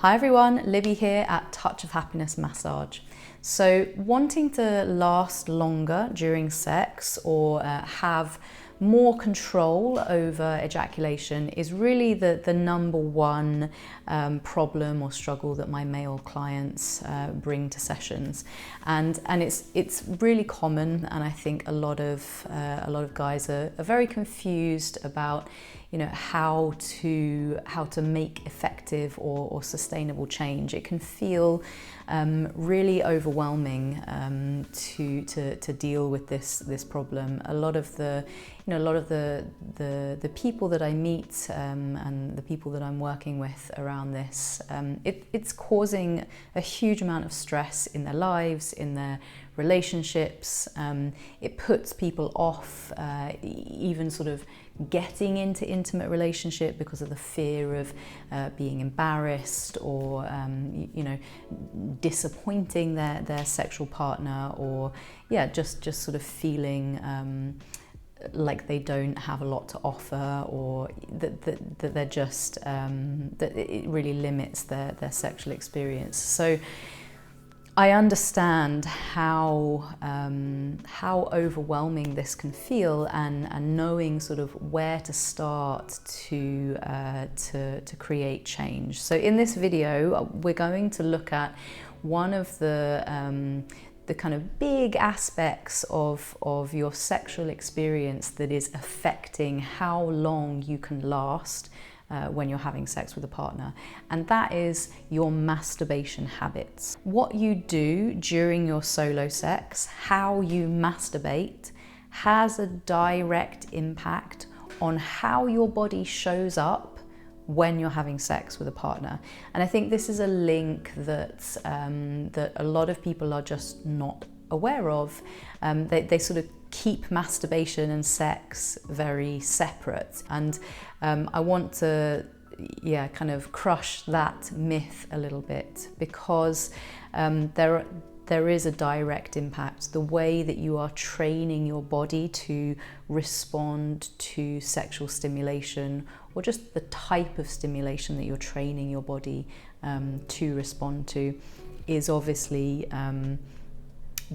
Hi everyone, Libby here at Touch of Happiness Massage. So wanting to last longer during sex or have more control over ejaculation is really the number one problem or struggle that my male clients bring to sessions, and it's really common, and I think a lot of guys are very confused about how to make effective or sustainable change. It can feel really overwhelming to deal with this problem. A lot of the people that I meet and the people that I'm working with around this, it's causing a huge amount of stress in their lives, in their relationships. It puts people off even sort of getting into intimate relationship because of the fear of being embarrassed or disappointing their sexual partner, or just sort of feeling like they don't have a lot to offer, or that they're just that it really limits their sexual experience. So I understand how overwhelming this can feel, and knowing sort of where to start to create change. So in this video, we're going to look at one of the kind of big aspects of your sexual experience that is affecting how long you can last when you're having sex with a partner, and that is your masturbation habits. What you do during your solo sex, how you masturbate, has a direct impact on how your body shows up when you're having sex with a partner. And I think this is a link that that a lot of people are just not aware of. They sort of keep masturbation and sex very separate, and I want to kind of crush that myth a little bit, because there is a direct impact. The way that you are training your body to respond to sexual stimulation, or just the type of stimulation that you're training your body to respond to, is obviously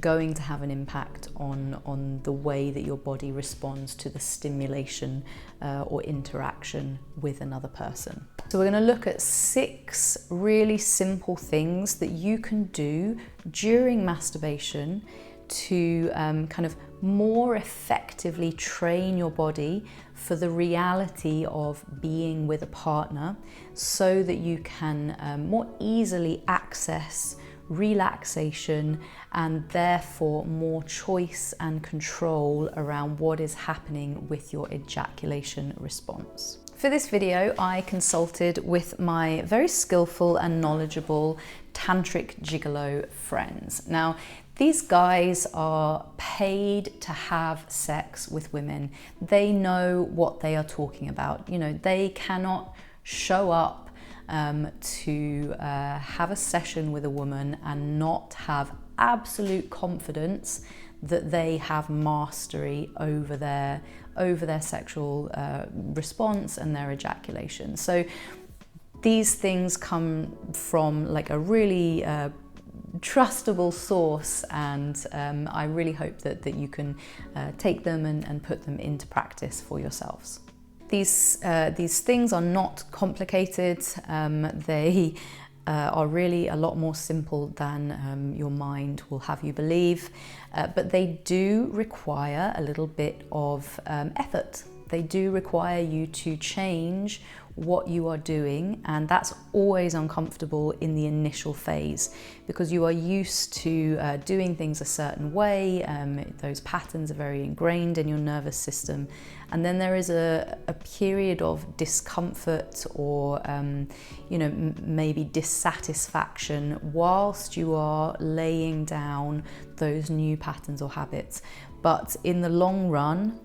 going to have an impact on the way that your body responds to the stimulation or interaction with another person. So we're going to look at 6 really simple things that you can do during masturbation to kind of more effectively train your body for the reality of being with a partner, so that you can more easily access relaxation and therefore more choice and control around what is happening with your ejaculation response. For this video, I consulted with my very skillful and knowledgeable tantric gigolo friends. Now, these guys are paid to have sex with women. They know what they are talking about. They cannot show up to have a session with a woman and not have absolute confidence that they have mastery over their sexual response and their ejaculation. So these things come from like a really trustable source, and I really hope that you can take them and put them into practice for yourselves. These things are not complicated. They are really a lot more simple than your mind will have you believe, but they do require a little bit of effort. They do require you to change what you are doing, and that's always uncomfortable in the initial phase, because you are used to doing things a certain way. Those patterns are very ingrained in your nervous system, and then there is a period of discomfort or maybe dissatisfaction whilst you are laying down those new patterns or habits. But in the long run,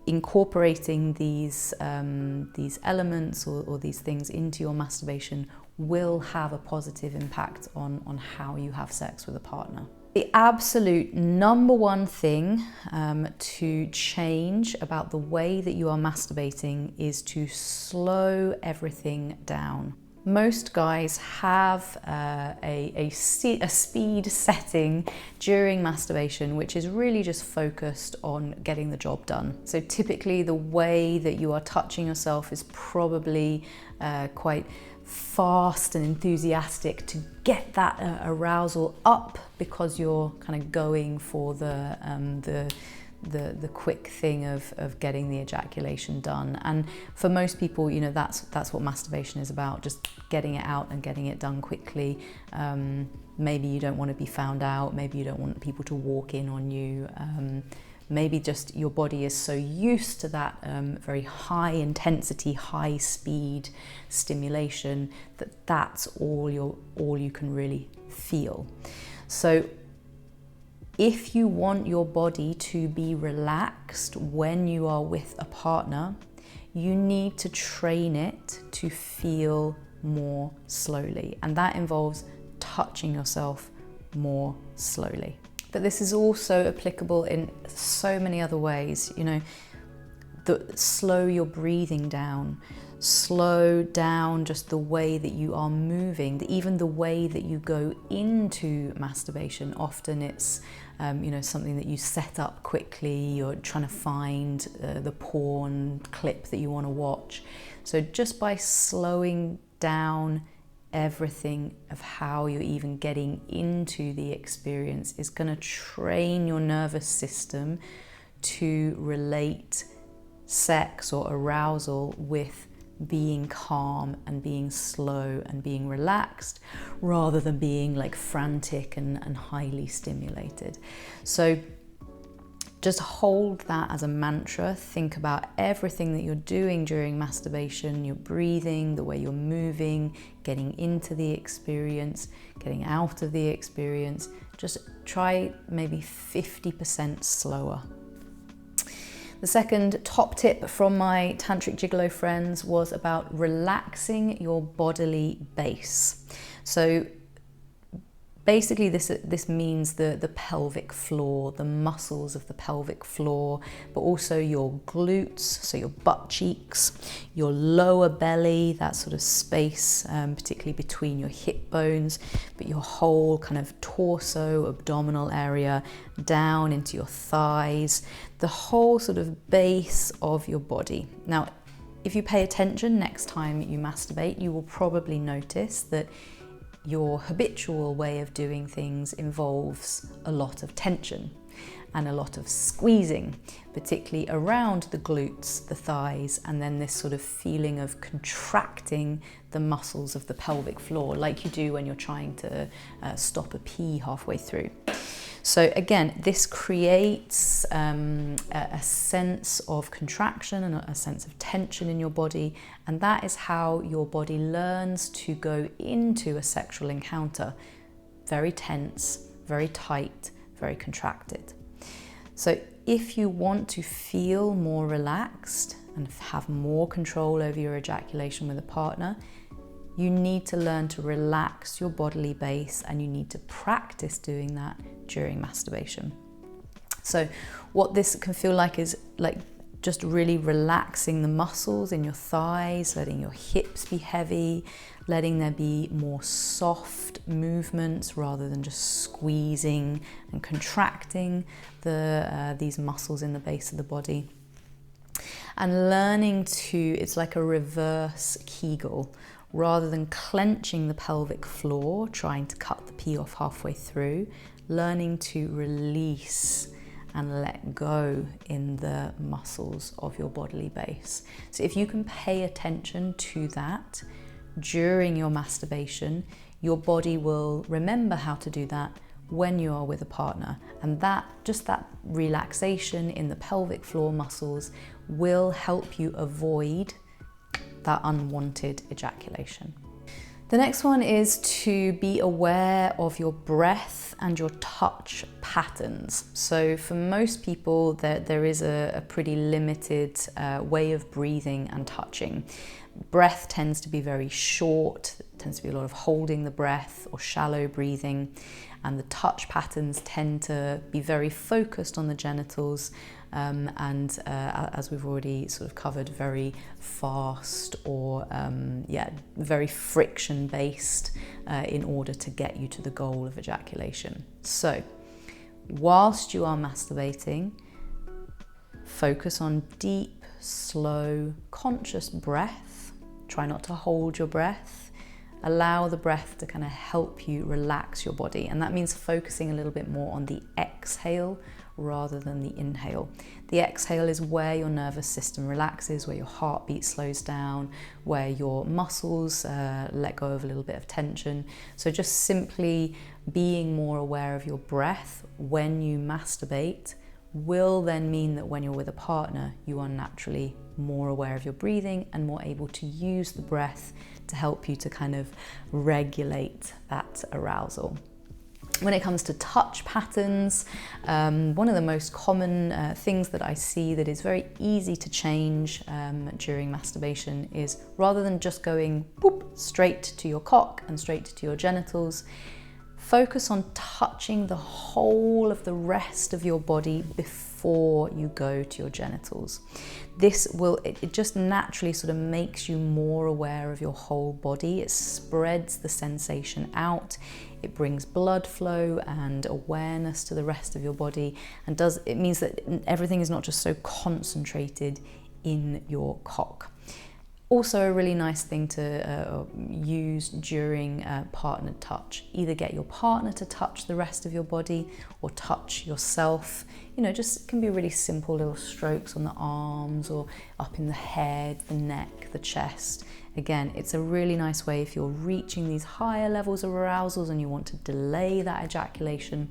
incorporating these elements or these things into your masturbation will have a positive impact on how you have sex with a partner. The absolute number one thing to change about the way that you are masturbating is to slow everything down. Most guys have a speed setting during masturbation, which is really just focused on getting the job done. So typically the way that you are touching yourself is probably quite fast and enthusiastic to get that arousal up, because you're kind of going for the quick thing of getting the ejaculation done. And for most people, you know, that's what masturbation is about, just getting it out and getting it done quickly. Maybe you don't want to be found out, maybe you don't want people to walk in on you, maybe just your body is so used to that very high intensity, high speed stimulation that that's all you can really feel. So if you want your body to be relaxed when you are with a partner, you need to train it to feel more slowly. And that involves touching yourself more slowly. But this is also applicable in so many other ways. You know, slow your breathing down, slow down just the way that you are moving, even the way that you go into masturbation. Often it's you know, something that you set up quickly, you're trying to find the porn clip that you want to watch. So just by slowing down everything of how you're even getting into the experience is going to train your nervous system to relate sex or arousal with being calm and being slow and being relaxed, rather than being like frantic and highly stimulated. So just hold that as a mantra. Think about everything that you're doing during masturbation, your breathing, the way you're moving, getting into the experience, getting out of the experience. Just try maybe 50% slower. The second top tip from my tantric gigolo friends was about relaxing your bodily base. So basically this means the pelvic floor, the muscles of the pelvic floor, but also your glutes, so your butt cheeks, your lower belly, that sort of space, particularly between your hip bones, but your whole kind of torso, abdominal area, down into your thighs, the whole sort of base of your body. Now, if you pay attention next time you masturbate, you will probably notice that your habitual way of doing things involves a lot of tension and a lot of squeezing, particularly around the glutes, the thighs, and then this sort of feeling of contracting the muscles of the pelvic floor, like you do when you're trying to stop a pee halfway through. So again, this creates a sense of contraction and a sense of tension in your body, and that is how your body learns to go into a sexual encounter. Very tense, very tight, very contracted. So if you want to feel more relaxed and have more control over your ejaculation with a partner, you need to learn to relax your bodily base, and you need to practice doing that during masturbation. So what this can feel like is like just really relaxing the muscles in your thighs, letting your hips be heavy, letting there be more soft movements rather than just squeezing and contracting these muscles in the base of the body. And learning to, it's like a reverse Kegel. Rather than clenching the pelvic floor, trying to cut the pee off halfway through, learning to release and let go in the muscles of your bodily base. So if you can pay attention to that during your masturbation, your body will remember how to do that when you are with a partner. And that relaxation in the pelvic floor muscles will help you avoid that unwanted ejaculation. The next one is to be aware of your breath and your touch patterns. So for most people, there is a pretty limited way of breathing and touching. Breath tends to be very short, tends to be a lot of holding the breath or shallow breathing, and the touch patterns tend to be very focused on the genitals, as we've already sort of covered, very fast or very friction based in order to get you to the goal of ejaculation. So whilst you are masturbating, focus on deep, slow, conscious breath. Try not to hold your breath. Allow the breath to kind of help you relax your body. And that means focusing a little bit more on the exhale rather than the inhale. The exhale is where your nervous system relaxes, where your heartbeat slows down, where your muscles let go of a little bit of tension. So just simply being more aware of your breath when you masturbate will then mean that when you're with a partner, you are naturally more aware of your breathing and more able to use the breath to help you to kind of regulate that arousal. When it comes to touch patterns, one of the most common things that I see that is very easy to change during masturbation is, rather than just going whoop, straight to your cock and straight to your genitals, focus on touching the whole of the rest of your body before you go to your genitals. This will, it just naturally sort of makes you more aware of your whole body. It spreads the sensation out. It brings blood flow and awareness to the rest of your body, and it means that everything is not just so concentrated in your cock. Also a really nice thing to use during partnered touch. Either get your partner to touch the rest of your body or touch yourself. You know, just can be really simple little strokes on the arms or up in the head, the neck, the chest. Again, it's a really nice way if you're reaching these higher levels of arousals and you want to delay that ejaculation,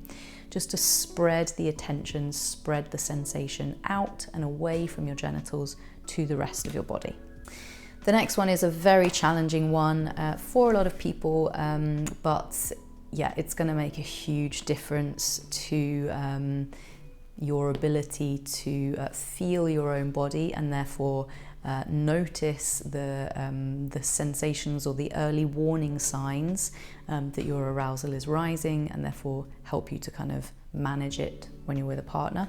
just to spread the attention, spread the sensation out and away from your genitals to the rest of your body. The next one is a very challenging one for a lot of people, but yeah, it's going to make a huge difference to your ability to feel your own body and therefore notice the sensations or the early warning signs that your arousal is rising, and therefore help you to kind of manage it when you're with a partner.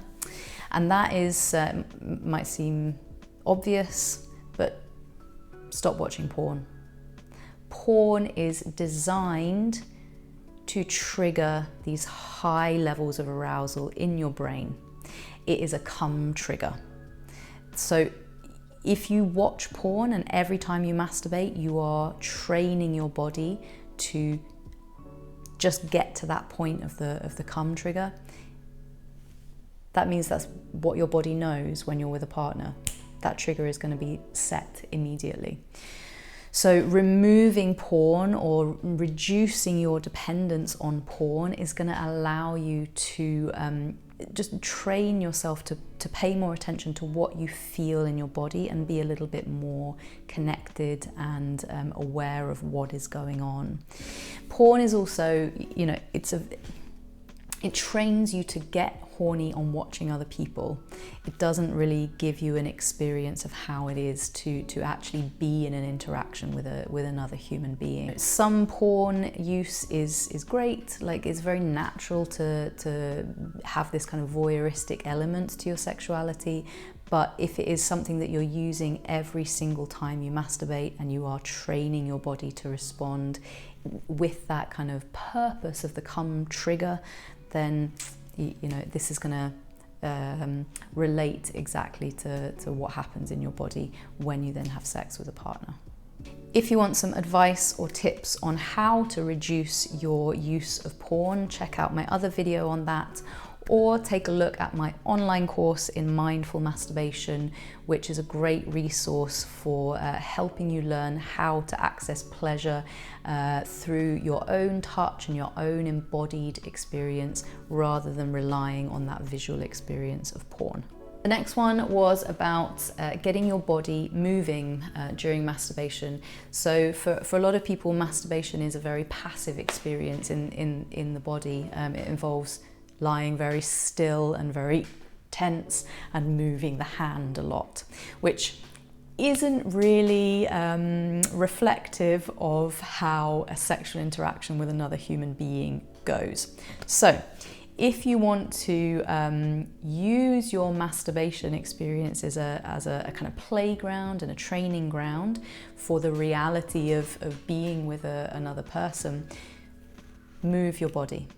And that is, might seem obvious, but stop watching porn. Porn is designed to trigger these high levels of arousal in your brain. It is a cum trigger. So if you watch porn and every time you masturbate, you are training your body to just get to that point of the cum trigger, that means that's what your body knows when you're with a partner. That trigger is going to be set immediately. So removing porn or reducing your dependence on porn is going to allow you to just train yourself to pay more attention to what you feel in your body and be a little bit more connected and aware of what is going on. Porn is also, you know, it trains you to get horny on watching other people. It doesn't really give you an experience of how it is to actually be in an interaction with another human being. Some porn use is great, like it's very natural to have this kind of voyeuristic element to your sexuality, but if it is something that you're using every single time you masturbate and you are training your body to respond with that kind of purpose of the cum trigger, then you know, this is going to relate exactly to what happens in your body when you then have sex with a partner. If you want some advice or tips on how to reduce your use of porn, check out my other video on that, or take a look at my online course in mindful masturbation, which is a great resource for helping you learn how to access pleasure through your own touch and your own embodied experience, rather than relying on that visual experience of porn. The next one was about getting your body moving during masturbation. So for a lot of people, masturbation is a very passive experience in the body. It involves lying very still and very tense and moving the hand a lot, which isn't really reflective of how a sexual interaction with another human being goes. So if you want to use your masturbation experience as a kind of playground and a training ground for the reality of being with another person, move your body.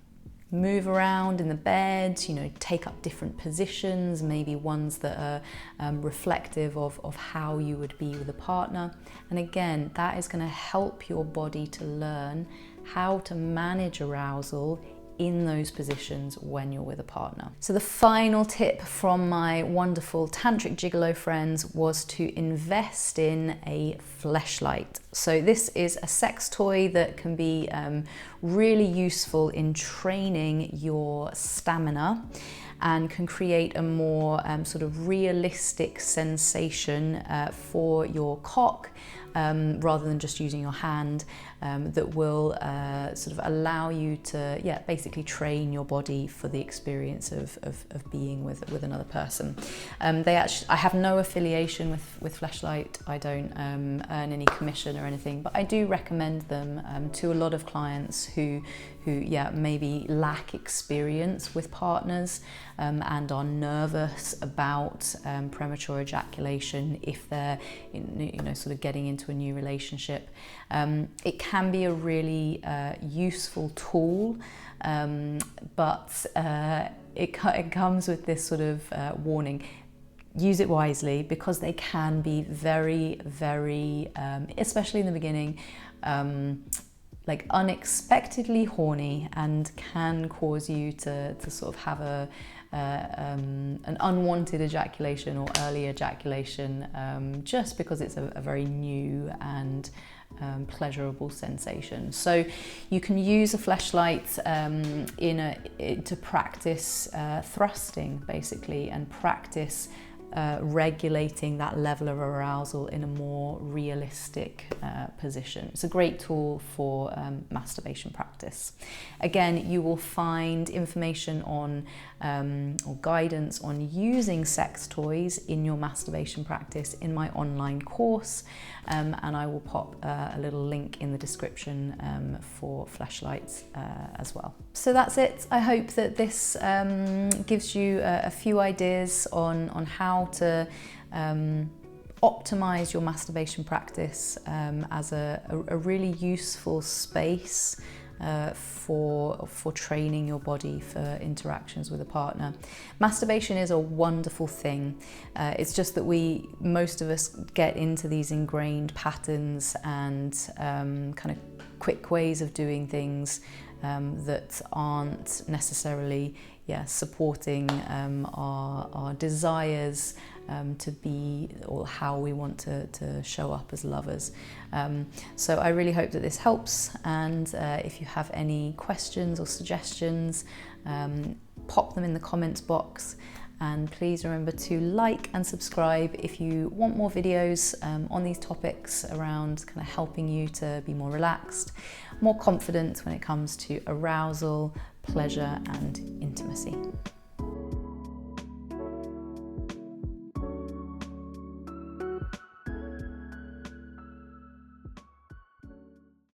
Move around in the bed, you know, take up different positions, maybe ones that are reflective of how you would be with a partner. And again, that is going to help your body to learn how to manage arousal in those positions when you're with a partner. So the final tip from my wonderful tantric gigolo friends was to invest in a fleshlight. So this is a sex toy that can be really useful in training your stamina and can create a more sort of realistic sensation for your cock, rather than just using your hand, that will sort of allow you to, basically train your body for the experience of being with another person. I have no affiliation with Fleshlight. I don't earn any commission or anything, but I do recommend them to a lot of clients who maybe lack experience with partners and are nervous about premature ejaculation if they're sort of getting into a new relationship. It can be a really useful tool, but it comes with this sort of warning. Use it wisely, because they can be very, very, especially in the beginning, like unexpectedly horny, and can cause you to sort of have an unwanted ejaculation or early ejaculation, just because it's a very new and pleasurable sensation. So you can use a fleshlight to practice thrusting, basically, and practice regulating that level of arousal in a more realistic position. It's a great tool for masturbation practice. Again, you will find information on or guidance on using sex toys in your masturbation practice in my online course, and I will pop a little link in the description for Fleshlights as well. So that's it. I hope that this gives you a few ideas on how to optimize your masturbation practice as a really useful space for training your body for interactions with a partner. Masturbation is a wonderful thing. It's just that most of us get into these ingrained patterns and kind of quick ways of doing things that aren't necessarily supporting our desires to be, or how we want to show up as lovers. So I really hope that this helps, and if you have any questions or suggestions, pop them in the comments box, and please remember to like and subscribe if you want more videos on these topics around kind of helping you to be more relaxed, more confident when it comes to arousal, pleasure and intimacy.